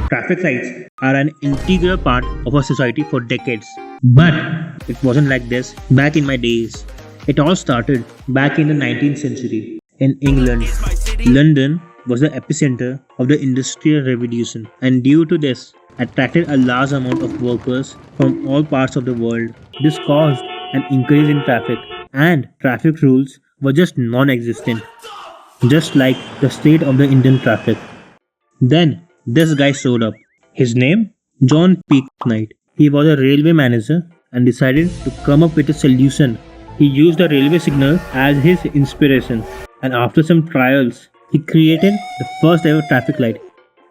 Traffic lights are an integral part of our society for decades. But it wasn't like this back in my days. It all started back in the 19th century in England. London was the epicenter of the Industrial Revolution, and due to this, attracted a large amount of workers from all parts of the world. This caused an increase in traffic, and traffic rules were just non existent, just like the state of the Indian traffic. Then this guy showed up. His name? John Peaknight. He was a railway manager and decided to come up with a solution. He used a railway signal as his inspiration, and after some trials, he created the first ever traffic light.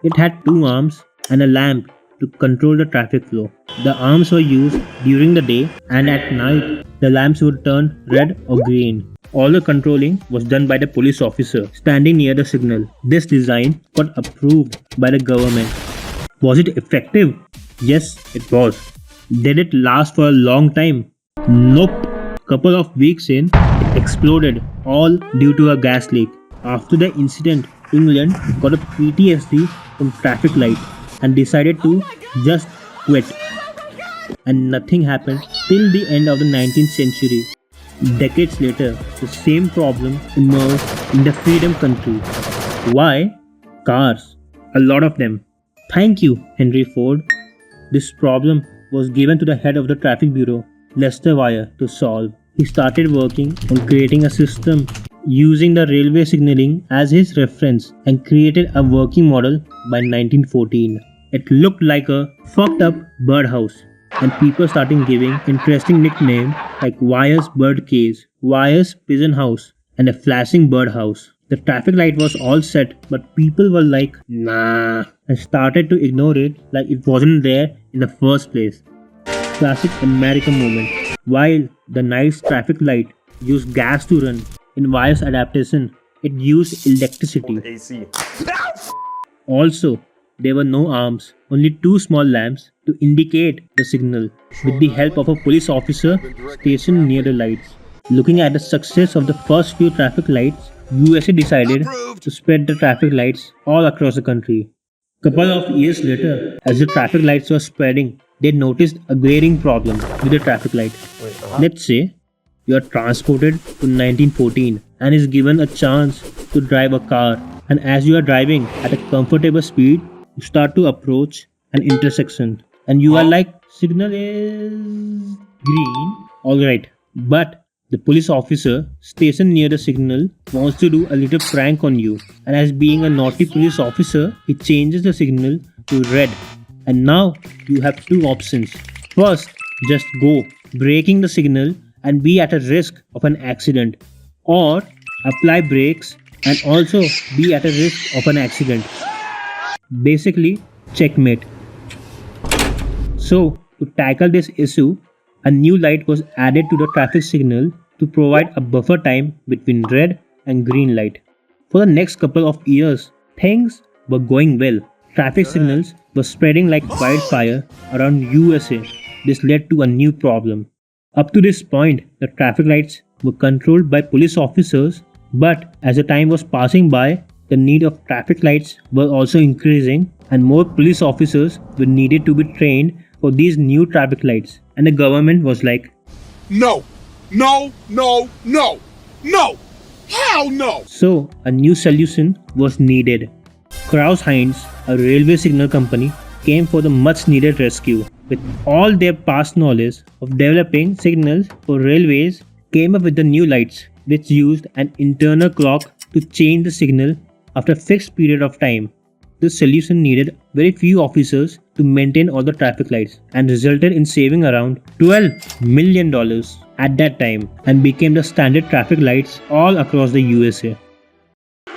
It had two arms and a lamp to control the traffic flow. The arms were used during the day, and at night, the lamps would turn red or green. All the controlling was done by the police officer standing near the signal. This design got approved by the government. Was it effective? Yes, it was. Did it last for a long time? Nope. Couple of weeks in, it exploded, all due to a gas leak. After the incident, England got a PTSD from traffic light and decided to just quit. And nothing happened till the end of the 19th century. Decades later, the same problem emerged in the freedom country. Why? Cars. A lot of them. Thank you, Henry Ford. This problem was given to the head of the traffic bureau, Lester Wire, to solve. He started working on creating a system using the railway signaling as his reference and created a working model by 1914. It looked like a fucked up birdhouse, and people started giving interesting nicknames like Wire's Bird Cage, Wire's Pigeon House, and a Flashing Birdhouse. The traffic light was all set, but people were like, nah, and started to ignore it like it wasn't there in the first place. Classic American moment. While the night's traffic light used gas to run, in Wire's adaptation, it used electricity. AC. Also, there were no arms, only two small lamps to indicate the signal, with the help of a police officer stationed near the lights. Looking at the success of the first few traffic lights, USA decided to spread the traffic lights all across the country. Couple of years later, as the traffic lights were spreading, they noticed a glaring problem with the traffic light. Let's say you are transported to 1914 and is given a chance to drive a car, and as you are driving at a comfortable speed, you start to approach an intersection and you are like, signal is green. Alright, but the police officer stationed near the signal wants to do a little prank on you, and as being a naughty police officer, he changes the signal to red. And now you have two options. First, just go, breaking the signal and be at a risk of an accident, or apply brakes and also be at a risk of an accident. Basically, checkmate. So, to tackle this issue, a new light was added to the traffic signal to provide a buffer time between red and green light. For the next couple of years, things were going well. Traffic signals were spreading like wildfire around USA. This led to a new problem. Up to this point, the traffic lights were controlled by police officers, but as the time was passing by, the need of traffic lights were also increasing, and more police officers were needed to be trained for these new traffic lights. And the government was like, No, no, no, no, no, hell no! So a new solution was needed. Krauss Heinz, a railway signal company, came for the much needed rescue. With all their past knowledge of developing signals for railways, came up with the new lights, which used an internal clock to change the signal after a fixed period of time. This solution needed very few officers to maintain all the traffic lights and resulted in saving around $12 million at that time, and became the standard traffic lights all across the USA.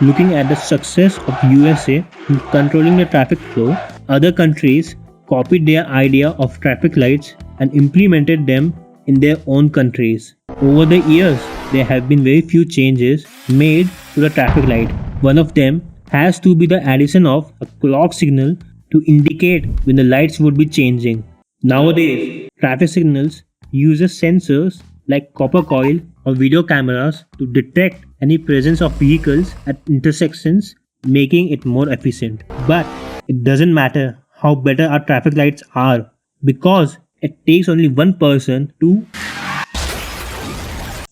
Looking at the success of USA in controlling the traffic flow, other countries copied their idea of traffic lights and implemented them in their own countries. Over the years, there have been very few changes made to the traffic light. One of them has to be the addition of a clock signal to indicate when the lights would be changing. Nowadays, traffic signals uses sensors like copper coil or video cameras to detect any presence of vehicles at intersections, making it more efficient. But it doesn't matter how better our traffic lights are because it takes only one person to.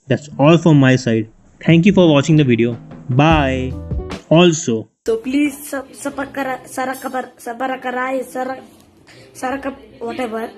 That's all from my side. Thank you for watching the video. Bye. Also, So please subscribe, whatever.